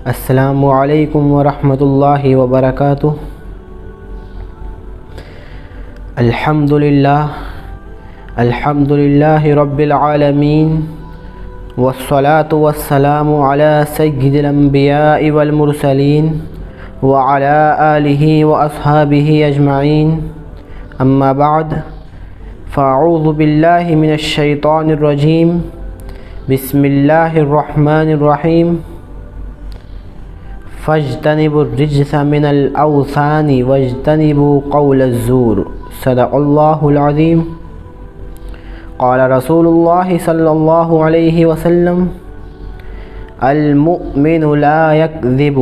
السلام علیکم ورحمۃ اللہ وبرکاتہ۔ الحمد للہ رب العالمین، والصلاة والسلام علی سید الانبیاء والمرسلین وعلی آلہ واصحابہ اجمعین، اما بعد، فاعوذ باللہ من الشیطان الرجیم، بسم اللہ الرحمن الرحیم۔ فاجتنبوا الرجس من الاوثان واجتنبوا قول الزور، صدق اللہ العظیم۔ قال رسول اللہ صلی اللہ علیہ وسلم: المؤمن لا یکذب،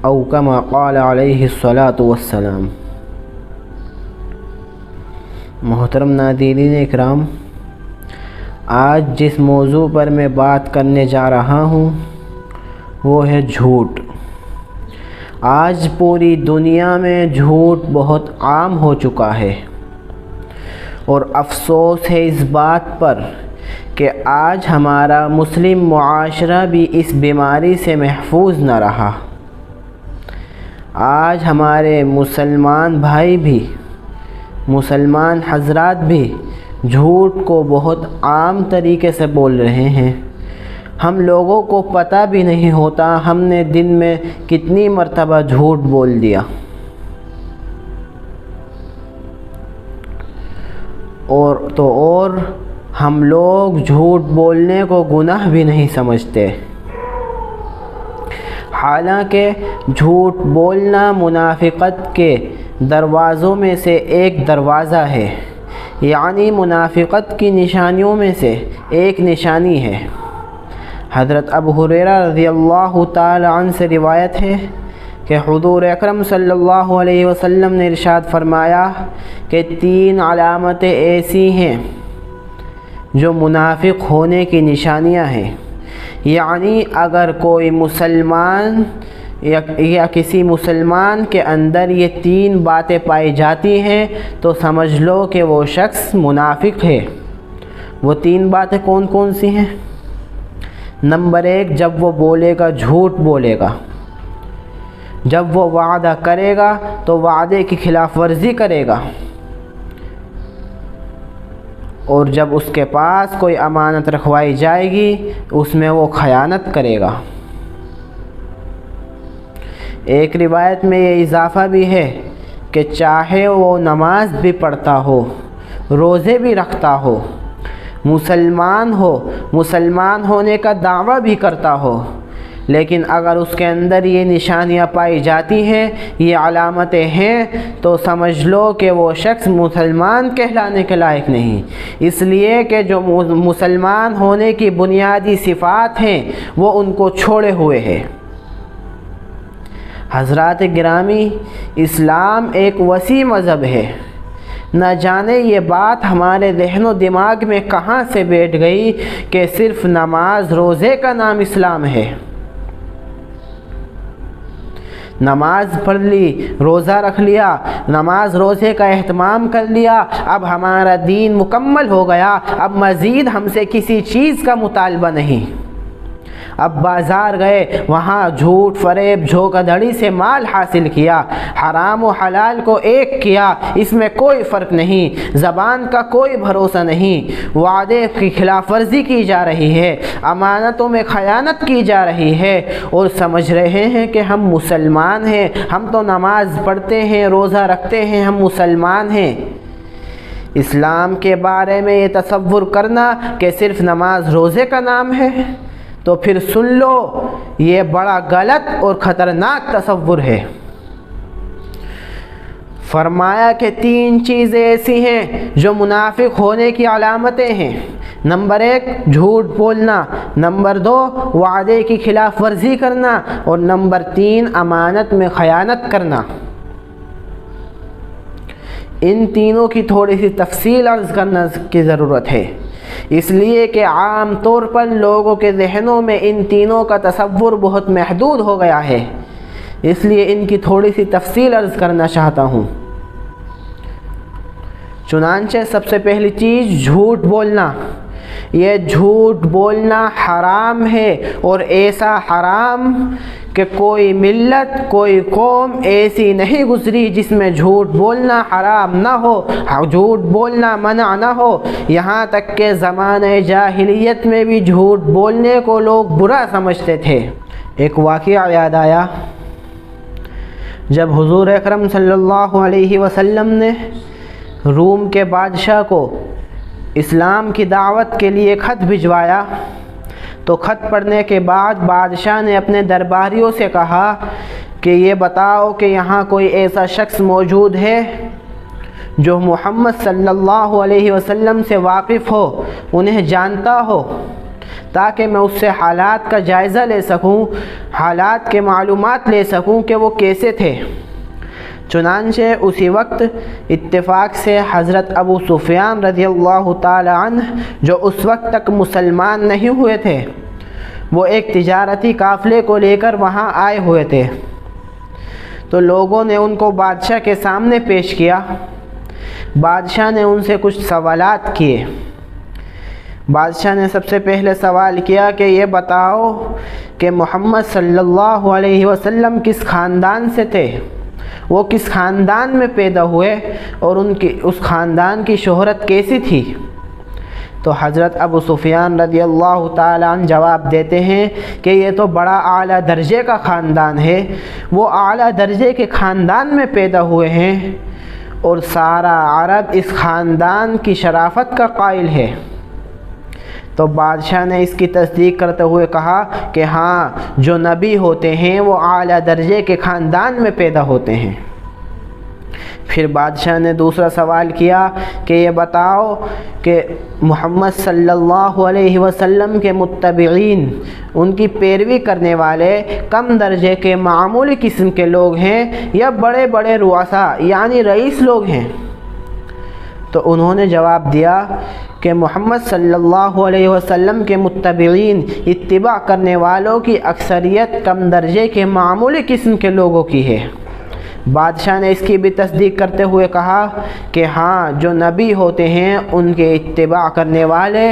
او کما قال علیہ الصلاۃ والسلام۔ محترم ناظرین اکرام، آج جس موضوع پر میں بات کرنے جا رہا ہوں وہ ہے جھوٹ۔ آج پوری دنیا میں جھوٹ بہت عام ہو چکا ہے، اور افسوس ہے اس بات پر کہ آج ہمارا مسلم معاشرہ بھی اس بیماری سے محفوظ نہ رہا۔ آج ہمارے مسلمان بھائی بھی، مسلمان حضرات بھی جھوٹ کو بہت عام طریقے سے بول رہے ہیں۔ ہم لوگوں کو پتہ بھی نہیں ہوتا ہم نے دن میں کتنی مرتبہ جھوٹ بول دیا، اور ہم لوگ جھوٹ بولنے کو گناہ بھی نہیں سمجھتے، حالانکہ جھوٹ بولنا منافقت کے دروازوں میں سے ایک دروازہ ہے، یعنی منافقت کی نشانیوں میں سے ایک نشانی ہے۔ حضرت ابو ہریرہ رضی اللہ تعالی عنہ سے روایت ہے کہ حضور اکرم صلی اللہ علیہ وسلم نے ارشاد فرمایا کہ 3 علامتیں ایسی ہیں جو منافق ہونے کی نشانیاں ہیں، یعنی اگر کوئی مسلمان یا کسی مسلمان کے اندر یہ 3 باتیں پائی جاتی ہیں تو سمجھ لو کہ وہ شخص منافق ہے۔ وہ 3 باتیں کون کون سی ہیں؟ نمبر 1، جب وہ بولے گا جھوٹ بولے گا۔ جب وہ وعدہ کرے گا تو وعدے کی خلاف ورزی کرے گا، اور جب اس کے پاس کوئی امانت رکھوائی جائے گی اس میں وہ خیانت کرے گا۔ ایک روایت میں یہ اضافہ بھی ہے کہ چاہے وہ نماز بھی پڑھتا ہو، روزے بھی رکھتا ہو، مسلمان ہونے کا دعویٰ بھی کرتا ہو، لیکن اگر اس کے اندر یہ نشانیاں پائی جاتی ہیں، یہ علامتیں ہیں، تو سمجھ لو کہ وہ شخص مسلمان کہلانے کے لائق نہیں، اس لیے کہ جو مسلمان ہونے کی بنیادی صفات ہیں وہ ان کو چھوڑے ہوئے ہیں۔ حضرات گرامی، اسلام ایک وسیع مذہب ہے، نہ جانے یہ بات ہمارے ذہن و دماغ میں کہاں سے بیٹھ گئی کہ صرف نماز روزے کا نام اسلام ہے۔ نماز پڑھ لی، روزہ رکھ لیا، نماز روزے کا اہتمام کر لیا، اب ہمارا دین مکمل ہو گیا، اب مزید ہم سے کسی چیز کا مطالبہ نہیں۔ اب بازار گئے، وہاں جھوٹ فریب دھوکہ دھڑی سے مال حاصل کیا، حرام و حلال کو ایک کیا، اس میں کوئی فرق نہیں، زبان کا کوئی بھروسہ نہیں، وعدے کی خلاف ورزی کی جا رہی ہے، امانتوں میں خیانت کی جا رہی ہے، اور سمجھ رہے ہیں کہ ہم مسلمان ہیں، ہم تو نماز پڑھتے ہیں، روزہ رکھتے ہیں، ہم مسلمان ہیں۔ اسلام کے بارے میں یہ تصور کرنا کہ صرف نماز روزے کا نام ہے تو پھر سن لو، یہ بڑا غلط اور خطرناک تصور ہے۔ فرمایا کہ 3 چیزیں ایسی ہیں جو منافق ہونے کی علامتیں ہیں۔ نمبر 1، جھوٹ بولنا، نمبر 2، وعدے کی خلاف ورزی کرنا، اور نمبر 3، امانت میں خیانت کرنا۔ ان تینوں کی تھوڑی سی تفصیل عرض کرنا کی ضرورت ہے، اس لیے کہ عام طور پر لوگوں کے ذہنوں میں ان تینوں کا تصور بہت محدود ہو گیا ہے، اس لیے ان کی تھوڑی سی تفصیل عرض کرنا چاہتا ہوں۔ چنانچہ سب سے پہلی چیز جھوٹ بولنا۔ یہ جھوٹ بولنا حرام ہے، اور ایسا حرام کہ کوئی ملت کوئی قوم ایسی نہیں گزری جس میں جھوٹ بولنا حرام نہ ہو، جھوٹ بولنا منع نہ ہو، یہاں تک کہ زمانہ جاہلیت میں بھی جھوٹ بولنے کو لوگ برا سمجھتے تھے۔ ایک واقعہ یاد آیا، جب حضور اکرم صلی اللہ علیہ وسلم نے روم کے بادشاہ کو اسلام کی دعوت کے لیے خط بھجوایا تو خط پڑھنے کے بعد بادشاہ نے اپنے درباریوں سے کہا کہ یہ بتاؤ کہ یہاں کوئی ایسا شخص موجود ہے جو محمد صلی اللہ علیہ وسلم سے واقف ہو، انہیں جانتا ہو، تاکہ میں اس سے حالات کا جائزہ لے سکوں، حالات کے معلومات لے سکوں کہ وہ کیسے تھے۔ چنانچہ اسی وقت اتفاق سے حضرت ابو سفیان رضی اللہ تعالی عنہ جو اس وقت تک مسلمان نہیں ہوئے تھے، وہ ایک تجارتی قافلے کو لے کر وہاں آئے ہوئے تھے۔ تو لوگوں نے ان کو بادشاہ کے سامنے پیش کیا۔ بادشاہ نے ان سے کچھ سوالات کیے۔ بادشاہ نے سب سے پہلے سوال کیا کہ یہ بتاؤ کہ محمد صلی اللہ علیہ وسلم کس خاندان سے تھے، وہ کس خاندان میں پیدا ہوئے اور اس خاندان کی شہرت کیسی تھی؟ تو حضرت ابو سفیان رضی اللہ تعالیٰ عنہ جواب دیتے ہیں کہ یہ تو بڑا اعلیٰ درجے کا خاندان ہے، وہ اعلیٰ درجے کے خاندان میں پیدا ہوئے ہیں اور سارا عرب اس خاندان کی شرافت کا قائل ہے۔ تو بادشاہ نے اس کی تصدیق کرتے ہوئے کہا کہ ہاں، جو نبی ہوتے ہیں وہ اعلیٰ درجے کے خاندان میں پیدا ہوتے ہیں۔ پھر بادشاہ نے دوسرا سوال کیا کہ یہ بتاؤ کہ محمد صلی اللہ علیہ وسلم کے متبعین، ان کی پیروی کرنے والے کم درجے کے معمولی قسم کے لوگ ہیں یا بڑے بڑے رؤساء یعنی رئیس لوگ ہیں؟ تو انہوں نے جواب دیا کہ محمد صلی اللہ علیہ وسلم کے متبعین، اتباع کرنے والوں کی اکثریت کم درجے کے معمولی قسم کے لوگوں کی ہے۔ بادشاہ نے اس کی بھی تصدیق کرتے ہوئے کہا کہ ہاں، جو نبی ہوتے ہیں ان کے اتباع کرنے والے،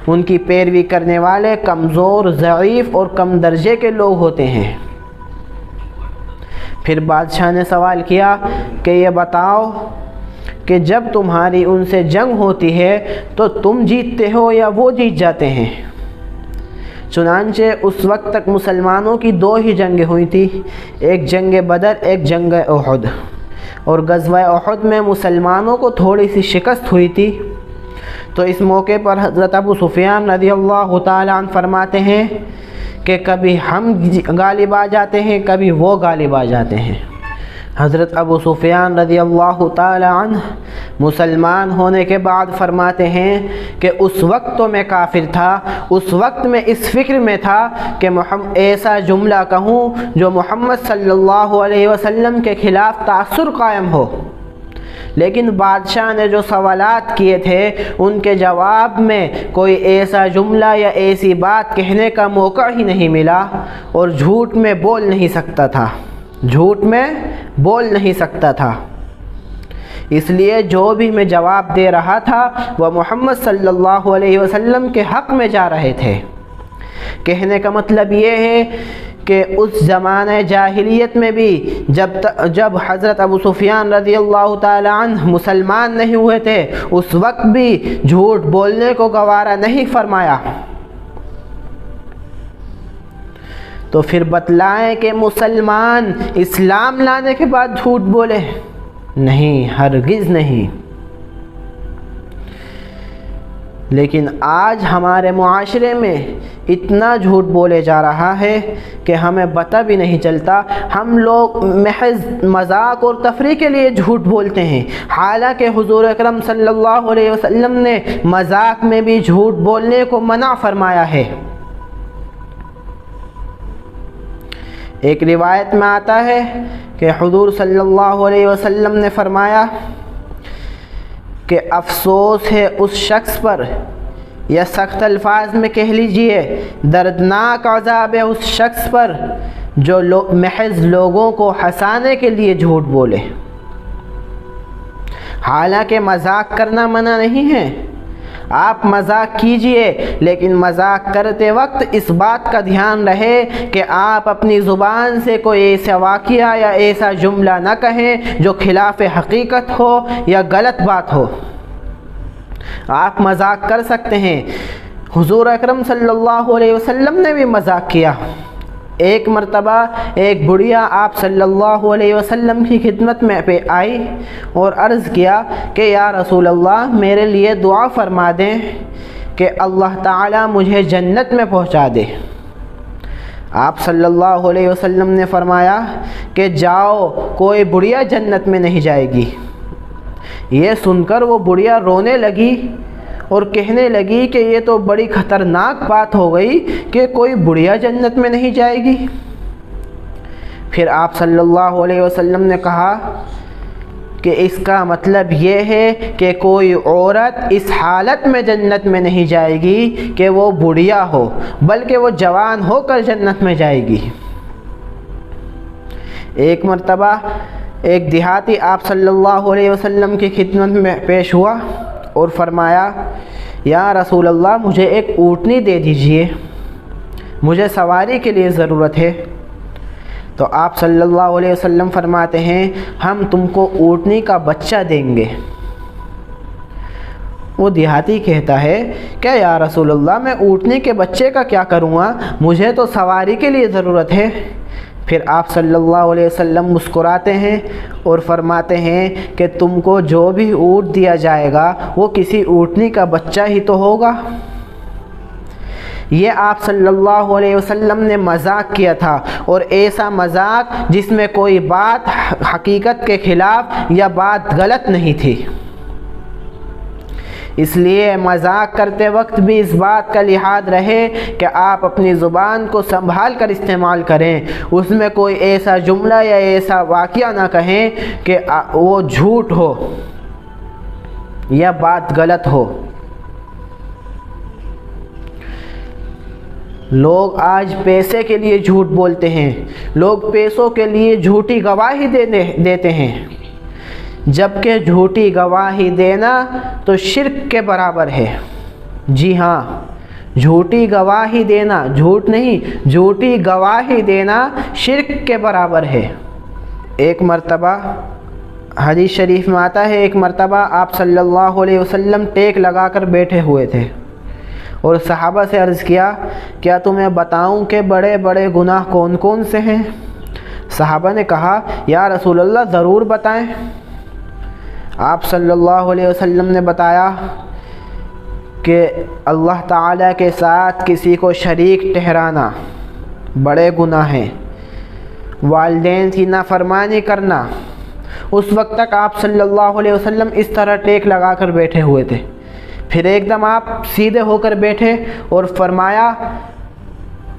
ان کی پیروی کرنے والے کمزور، ضعیف اور کم درجے کے لوگ ہوتے ہیں۔ پھر بادشاہ نے سوال کیا کہ یہ بتاؤ کہ جب تمہاری ان سے جنگ ہوتی ہے تو تم جیتتے ہو یا وہ جیت جاتے ہیں؟ چنانچہ اس وقت تک مسلمانوں کی دو ہی جنگیں ہوئی تھی، ایک جنگ بدر، ایک جنگ احد، اور غزوہ احد میں مسلمانوں کو تھوڑی سی شکست ہوئی تھی۔ تو اس موقع پر حضرت ابو سفیان رضی اللہ تعالیٰ عنہ فرماتے ہیں کہ کبھی ہم غالب آ جاتے ہیں، کبھی وہ غالب آ جاتے ہیں۔ حضرت ابو سفیان رضی اللہ تعالی عنہ مسلمان ہونے کے بعد فرماتے ہیں کہ اس وقت تو میں کافر تھا، اس وقت میں اس فکر میں تھا کہ ایسا جملہ کہوں جو محمد صلی اللہ علیہ وسلم کے خلاف تاثر قائم ہو، لیکن بادشاہ نے جو سوالات کیے تھے ان کے جواب میں کوئی ایسا جملہ یا ایسی بات کہنے کا موقع ہی نہیں ملا، اور جھوٹ میں بول نہیں سکتا تھا، جھوٹ میں بول نہیں سکتا تھا۔ اس لیے جو بھی میں جواب دے رہا تھا وہ محمد صلی اللہ علیہ وسلم کے حق میں جا رہے تھے۔ کہنے کا مطلب یہ ہے کہ اس زمانہ جاہلیت میں بھی جب حضرت ابو سفیان رضی اللہ تعالی عنہ مسلمان نہیں ہوئے تھے، اس وقت بھی جھوٹ بولنے کو گوارا نہیں فرمایا۔ تو پھر بتلائیں کہ مسلمان اسلام لانے کے بعد جھوٹ بولے؟ نہیں، ہرگز نہیں۔ لیکن آج ہمارے معاشرے میں اتنا جھوٹ بولے جا رہا ہے کہ ہمیں پتہ بھی نہیں چلتا۔ ہم لوگ محض مذاق اور تفریح کے لیے جھوٹ بولتے ہیں، حالانکہ حضور اکرم صلی اللہ علیہ وسلم نے مذاق میں بھی جھوٹ بولنے کو منع فرمایا ہے۔ ایک روایت میں آتا ہے کہ حضور صلی اللہ علیہ وسلم نے فرمایا کہ افسوس ہے اس شخص پر، یا سخت الفاظ میں کہہ لیجئے دردناک عذاب ہے اس شخص پر جو محض لوگوں کو ہنسانے کے لیے جھوٹ بولے۔ حالانکہ مذاق کرنا منع نہیں ہے، آپ مذاق کیجئے لیکن مذاق کرتے وقت اس بات کا دھیان رہے کہ آپ اپنی زبان سے کوئی ایسا واقعہ یا ایسا جملہ نہ کہیں جو خلاف حقیقت ہو یا غلط بات ہو۔ آپ مذاق کر سکتے ہیں، حضور اکرم صلی اللہ علیہ وسلم نے بھی مذاق کیا۔ ایک مرتبہ ایک بڑھیا آپ صلی اللہ علیہ وسلم کی خدمت میں آئی اور عرض کیا کہ یا رسول اللہ میرے لیے دعا فرما دیں کہ اللہ تعالیٰ مجھے جنت میں پہنچا دے۔ آپ صلی اللہ علیہ وسلم نے فرمایا کہ جاؤ، کوئی بڑھیا جنت میں نہیں جائے گی۔ یہ سن کر وہ بڑھیا رونے لگی اور کہنے لگی کہ یہ تو بڑی خطرناک بات ہو گئی کہ کوئی بڑھیا جنت میں نہیں جائے گی۔ پھر آپ صلی اللہ علیہ وسلم نے کہا کہ اس کا مطلب یہ ہے کہ کوئی عورت اس حالت میں جنت میں نہیں جائے گی کہ وہ بڑھیا ہو، بلکہ وہ جوان ہو کر جنت میں جائے گی۔ ایک مرتبہ ایک دیہاتی آپ صلی اللہ علیہ وسلم کی خدمت میں پیش ہوا اور فرمایا یا رسول اللہ مجھے ایک اونٹنی دے دیجئے، مجھے سواری کے لیے ضرورت ہے۔ تو آپ صلی اللہ علیہ وسلم فرماتے ہیں ہم تم کو اونٹنی کا بچہ دیں گے۔ وہ دیہاتی کہتا ہے کہ یا رسول اللہ میں اونٹنی کے بچے کا کیا کروں گا، مجھے تو سواری کے لیے ضرورت ہے۔ پھر آپ صلی اللہ علیہ وسلم مسکراتے ہیں اور فرماتے ہیں کہ تم کو جو بھی اونٹ دیا جائے گا وہ کسی اونٹنی کا بچہ ہی تو ہوگا۔ یہ آپ صلی اللہ علیہ وسلم نے مذاق کیا تھا، اور ایسا مذاق جس میں کوئی بات حقیقت کے خلاف یا بات غلط نہیں تھی۔ اس لیے مذاق کرتے وقت بھی اس بات کا لحاظ رہے کہ آپ اپنی زبان کو سنبھال کر استعمال کریں، اس میں کوئی ایسا جملہ یا ایسا واقعہ نہ کہیں کہ وہ جھوٹ ہو یا بات غلط ہو۔ لوگ آج پیسے کے لیے جھوٹ بولتے ہیں، لوگ پیسوں کے لیے جھوٹی گواہی دیتے ہیں، جبکہ جھوٹی گواہی دینا تو شرک کے برابر ہے۔ جی ہاں، جھوٹی گواہی دینا، جھوٹ نہیں، جھوٹی گواہی دینا شرک کے برابر ہے۔ ایک مرتبہ حدیث شریف میں آتا ہے، ایک مرتبہ آپ صلی اللہ علیہ وسلم ٹیک لگا کر بیٹھے ہوئے تھے اور صحابہ سے عرض کیا کیا تمہیں بتاؤں کہ بڑے بڑے گناہ کون کون سے ہیں؟ صحابہ نے کہا یا رسول اللہ ضرور بتائیں۔ آپ صلی اللہ علیہ وسلم نے بتایا کہ اللہ تعالیٰ کے ساتھ کسی کو شریک ٹھہرانا بڑے گناہ ہیں، والدین کی نافرمانی کرنا۔ اس وقت تک آپ صلی اللہ علیہ وسلم اس طرح ٹیک لگا کر بیٹھے ہوئے تھے، پھر ایک دم آپ سیدھے ہو کر بیٹھے اور فرمایا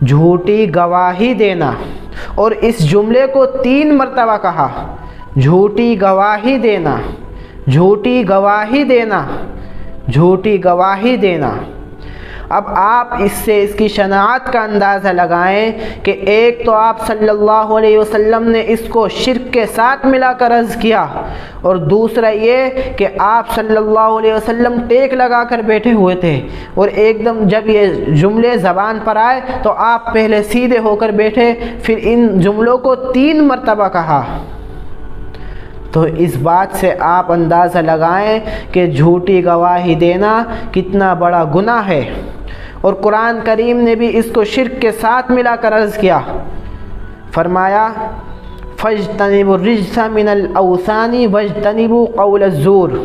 جھوٹی گواہی دینا، اور اس جملے کو 3 مرتبہ کہا، جھوٹی گواہی دینا، جھوٹی گواہی دینا، جھوٹی گواہی دینا۔ اب آپ اس سے اس کی شناعت کا اندازہ لگائیں کہ ایک تو آپ صلی اللہ علیہ وسلم نے اس کو شرک کے ساتھ ملا کر عرض کیا، اور دوسرا یہ کہ آپ صلی اللہ علیہ وسلم ٹیک لگا کر بیٹھے ہوئے تھے، اور ایک دم جب یہ جملے زبان پر آئے تو آپ پہلے سیدھے ہو کر بیٹھے، پھر ان جملوں کو 3 مرتبہ کہا۔ تو اس بات سے آپ اندازہ لگائیں کہ جھوٹی گواہی دینا کتنا بڑا گناہ ہے، اور قرآن کریم نے بھی اس کو شرک کے ساتھ ملا کر عرض کیا، فرمایا فَاجْتَنِبُوا الرِّجْسَ مِنَ الْأَوْثَانِ وَاجْتَنِبُوا قَوْلَ الزُّورِ،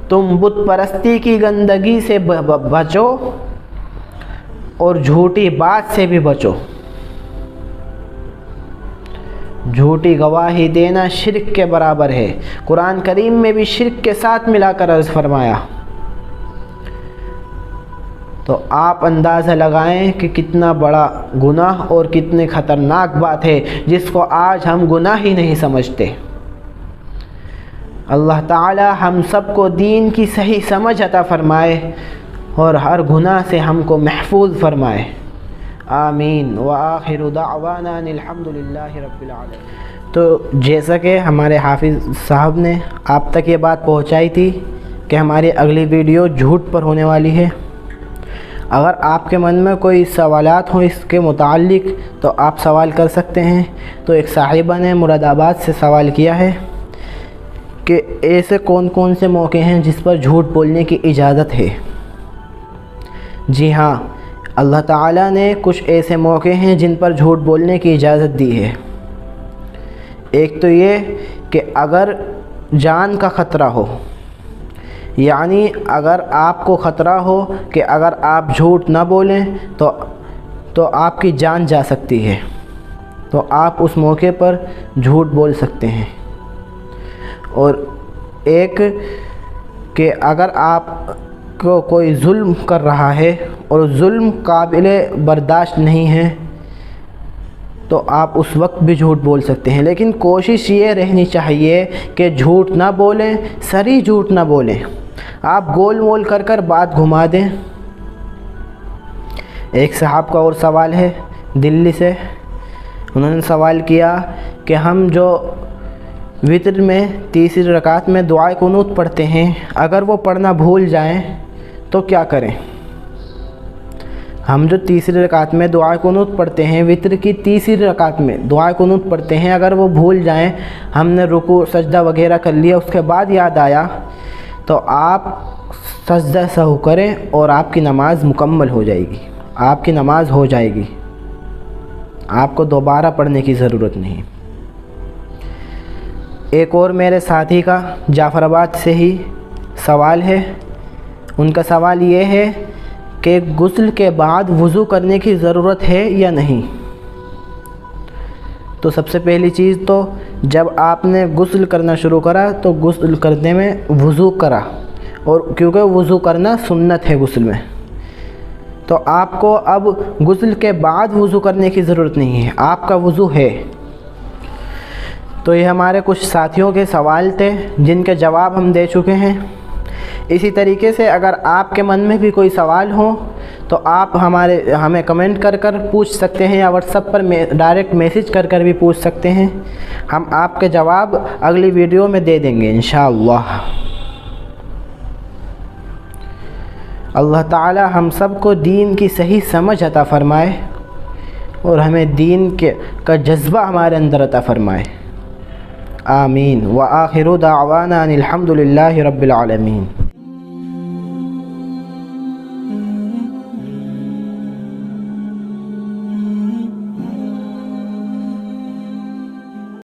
تم بت پرستی کی گندگی سے بچو اور جھوٹی بات سے بھی بچو۔ جھوٹی گواہی دینا شرک کے برابر ہے، قرآن کریم میں بھی شرک کے ساتھ ملا کر عرض فرمایا۔ تو آپ اندازہ لگائیں کہ کتنا بڑا گناہ اور کتنی خطرناک بات ہے جس کو آج ہم گناہ ہی نہیں سمجھتے۔ اللہ تعالی ہم سب کو دین کی صحیح سمجھ عطا فرمائے اور ہر گناہ سے ہم کو محفوظ فرمائے، آمین۔ وآخر دعوانا الحمدللہ رب العالمین۔ تو جیسا کہ ہمارے حافظ صاحب نے آپ تک یہ بات پہنچائی تھی کہ ہماری اگلی ویڈیو جھوٹ پر ہونے والی ہے۔ اگر آپ کے من میں کوئی سوالات ہوں اس کے متعلق تو آپ سوال کر سکتے ہیں۔ تو ایک صاحبہ نے مراد آباد سے سوال کیا ہے کہ ایسے کون کون سے موقع ہیں جس پر جھوٹ بولنے کی اجازت ہے؟ جی ہاں، اللہ تعالیٰ نے کچھ ایسے موقع ہیں جن پر جھوٹ بولنے کی اجازت دی ہے۔ ایک تو یہ کہ اگر جان کا خطرہ ہو، یعنی اگر آپ کو خطرہ ہو کہ اگر آپ جھوٹ نہ بولیں تو آپ کی جان جا سکتی ہے، تو آپ اس موقع پر جھوٹ بول سکتے ہیں۔ اور ایک کہ اگر آپ کو کوئی ظلم کر رہا ہے اور ظلم قابل برداشت نہیں ہے تو آپ اس وقت بھی جھوٹ بول سکتے ہیں، لیکن کوشش یہ رہنی چاہیے کہ جھوٹ نہ بولیں، صریح جھوٹ نہ بولیں، آپ گول مول کر بات گھما دیں۔ ایک صاحب کا اور سوال ہے دلی سے، انہوں نے سوال کیا کہ ہم جو وتر میں تیسری رکعت میں دعائے قنوت پڑھتے ہیں، اگر وہ پڑھنا بھول جائیں تو کیا کریں؟ ہم جو تیسری رکعت میں دعائے قنوت پڑھتے ہیں، وتر کی تیسری رکعت میں دعائے قنوت پڑھتے ہیں، اگر وہ بھول جائیں، ہم نے رکوع سجدہ وغیرہ کر لیا، اس کے بعد یاد آیا تو آپ سجدہ سہو کریں اور آپ کی نماز مکمل ہو جائے گی، آپ کی نماز ہو جائے گی، آپ کو دوبارہ پڑھنے کی ضرورت نہیں۔ ایک اور میرے ساتھی کا جعفر آباد سے ہی سوال ہے، ان کا سوال یہ ہے کہ غسل کے بعد وضو کرنے کی ضرورت ہے یا نہیں؟ تو سب سے پہلی چیز تو جب آپ نے غسل کرنا شروع کرا تو غسل کرنے میں وضو کرا، اور کیونکہ وضو کرنا سنت ہے غسل میں، تو آپ کو اب غسل کے بعد وضو کرنے کی ضرورت نہیں ہے، آپ کا وضو ہے۔ تو یہ ہمارے کچھ ساتھیوں کے سوال تھے جن کے جواب ہم دے چکے ہیں۔ اسی طریقے سے اگر آپ کے من میں بھی کوئی سوال ہو تو آپ ہمیں کمنٹ کر پوچھ سکتے ہیں، یا واٹس ایپ پر ڈائریکٹ میسج کر بھی پوچھ سکتے ہیں، ہم آپ کے جواب اگلی ویڈیو میں دے دیں گے انشاءاللہ۔ اللہ تعالی ہم سب کو دین کی صحیح سمجھ عطا فرمائے اور ہمیں دین کا جذبہ ہمارے اندر عطا فرمائے، آمین۔ وآخر دعوانا ان الحمد للہ رب العالمین۔